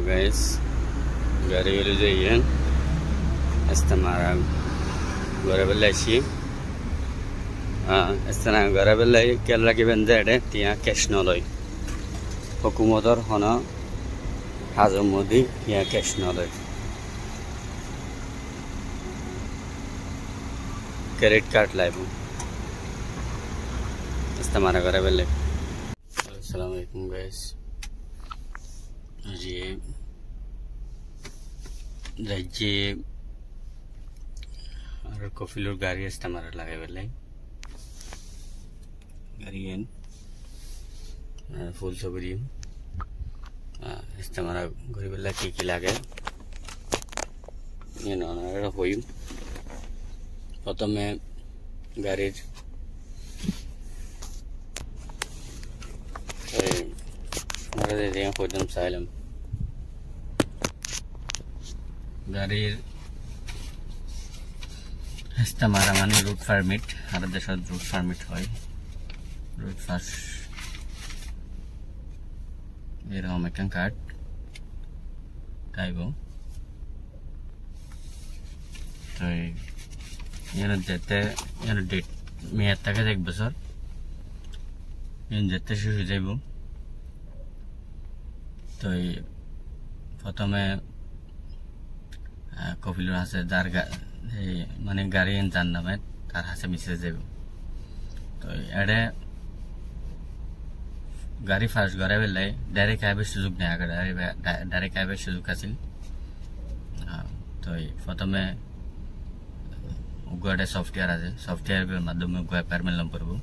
guys, gari beli jayan, istamara gora beli sih, istamara gora beli Kerala ke benda ada, tiang cash noloi, hukumator hana Hazam Modi tiang cash noloi, credit card laibu, istamara gora beli. Assalamualaikum guys. जी राज्य और कॉफीलोर गाड़ी इस्तेमाल लगे वाले गाड़ी है full सबरी इस्तेमाल करी वाला की लगे ये ना ना होई प्रथम गाड़ी दे दिया खोजम साइलम गाड़ी इस्तेमाल माने रूट परमिट हर देश रूट परमिट है रूट फास्ट ये रहा मेकन कार्ड काइबो तो ये न देते ये न डेट में आता के एक बसर ये देते शुरू जाइबो तो प्रथम कॉफीलोर हासे दार माने गाड़ी जानना में तार हासे मिसे जाबो तो एडे गाड़ी फास्ट करे बेले डायरेक्ट आबे सुजुग नहीं आगे डायरेक्ट आबे सुजुग आसिल तो प्रथम उगुआटे सॉफ्टवेयर आछे सॉफ्टवेयर के माध्यमे उगुआ पारमेल नम्बरबो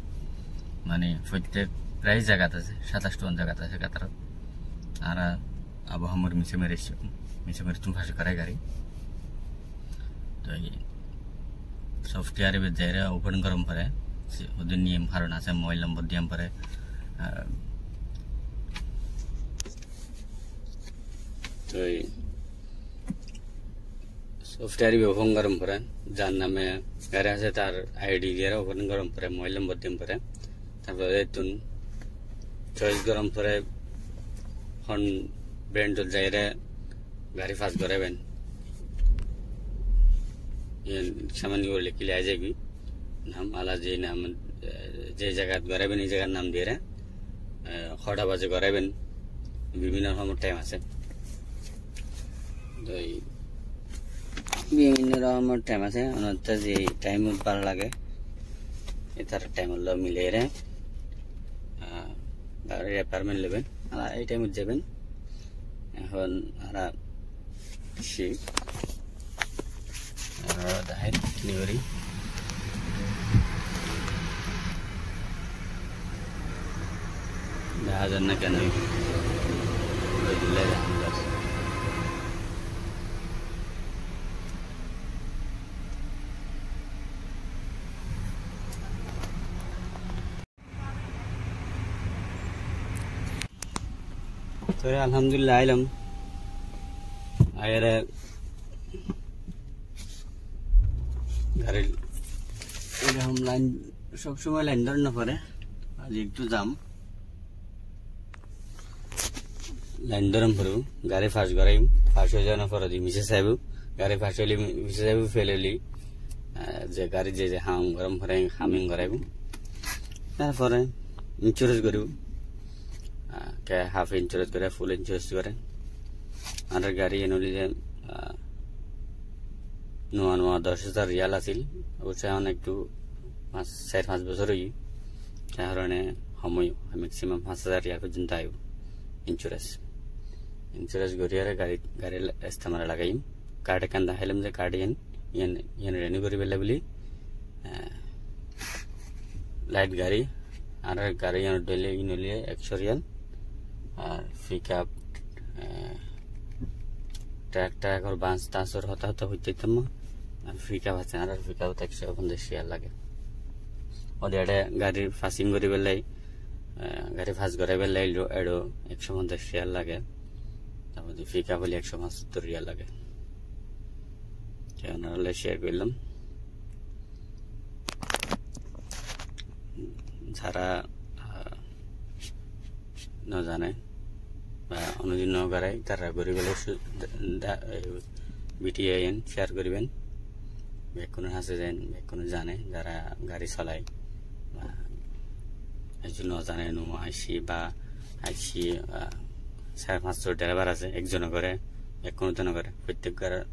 माने प्रत्येक प्राइस जगह आछे 27 टन जगह आछे कातार आरा अब हमर मिसे मेरे तुम फास्ट करे गाड़ी तो ये सॉफ्टवेयर भी दे रहे ओपन करम परे उधर नियम हारना से मोबाइल नंबर दियम परे तो ये सॉफ्टवेयर भी ओपन करम परे जानना में गाड़ी से तार आईडी दिया रहा ओपन करम परे मोबाइल नंबर दियम परे तब ये तुम चॉइस करम परे हन ब्रांड तो जायरे गाड़ी फास्ट करे बन ये सामान्य और लेके ले आ जाएगी नाम आला जे नाम जे जगह करे बन इस जगह नाम दे रहे खड़ा बाजे करे बन विभिन्न हम टाइम आसे तो विभिन्न हम टाइम आसे अनंत जे टाइम उत्पार लगे इधर टाइम लो मिले रहे गाड़ी अपार्टमेंट लेबन आला ये टाइम जाबेन এখন আরা সি আর দাই ডেলিভারি না জানা কেন দিলে तो अल्हम्दुलिल्लाह आइलम आयर घर हम लाइन सब समय लाइन धर न पड़े आज एक तो जाम लाइन धरम पड़ो गाड़ी फास्ट कराइम फास्ट हो जाना पड़ा दी मिसे साहब गाड़ी फास्ट होली मिसे साहब फेलेली जे गाड़ी जे हाम गरम पड़े हामिंग कराइबो तार परे इंश्योरेंस करिबो क्या हाफ इंश्योरेंस करे फुल इंश्योरेंस करे आर गाड़ी ये नली जे नुआ नुआ 10,000 रियाल आसिल उसे अनेक तो 4-5 बছর হই কারণে সময় ম্যাক্সিমাম 5,000 রিয়াল পর্যন্ত আইব इंश्योरेंस গরিয়ারে গাড়ি ইস্তেমাল লাগাইম কার্ড কান দেখাইলাম যে কার্ড ইয়ান রিনিউ করি বেলা বলি লাইট গাড়ি আর গাড়ি ইয়ান ডেলে ইনলি 100 রিয়াল और पिकअप ट्रैक्टर और बांस तासर होता तो होते तम पिकअप আছে আর पिकअप 150 রিয়াল লাগে और এডে গাড়ি ফাসিং করি বেলে গাড়ি ফাস করে বেলে এডো 150 রিয়াল লাগে তারপর পিকআপ হলে 175 রিয়াল লাগে কেন হলে শেয়ার করলাম যারা না জানে বা অনুজীর্ণ করাই তারা গরিবের বিটিআইএন শেয়ার করবেন বেকুনের হাসে যান বেকুন জানে যারা গাড়ি চলায় বা একজন অজানে নুমো আইসি বা আইসি 4-500 ড্রাইভার আছে একজনে করে বেকুন জন করে প্রত্যেক ঘরের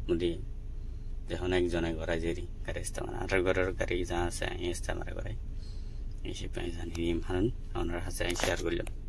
মধ্যে যখন একজনে করায় যে গাড়ি ইস্তেমাল আর ঘরের গাড়ি যা আছে ইস্তেমাল করে এই সে জানি মানুষ আমরা হাসে শেয়ার করলাম।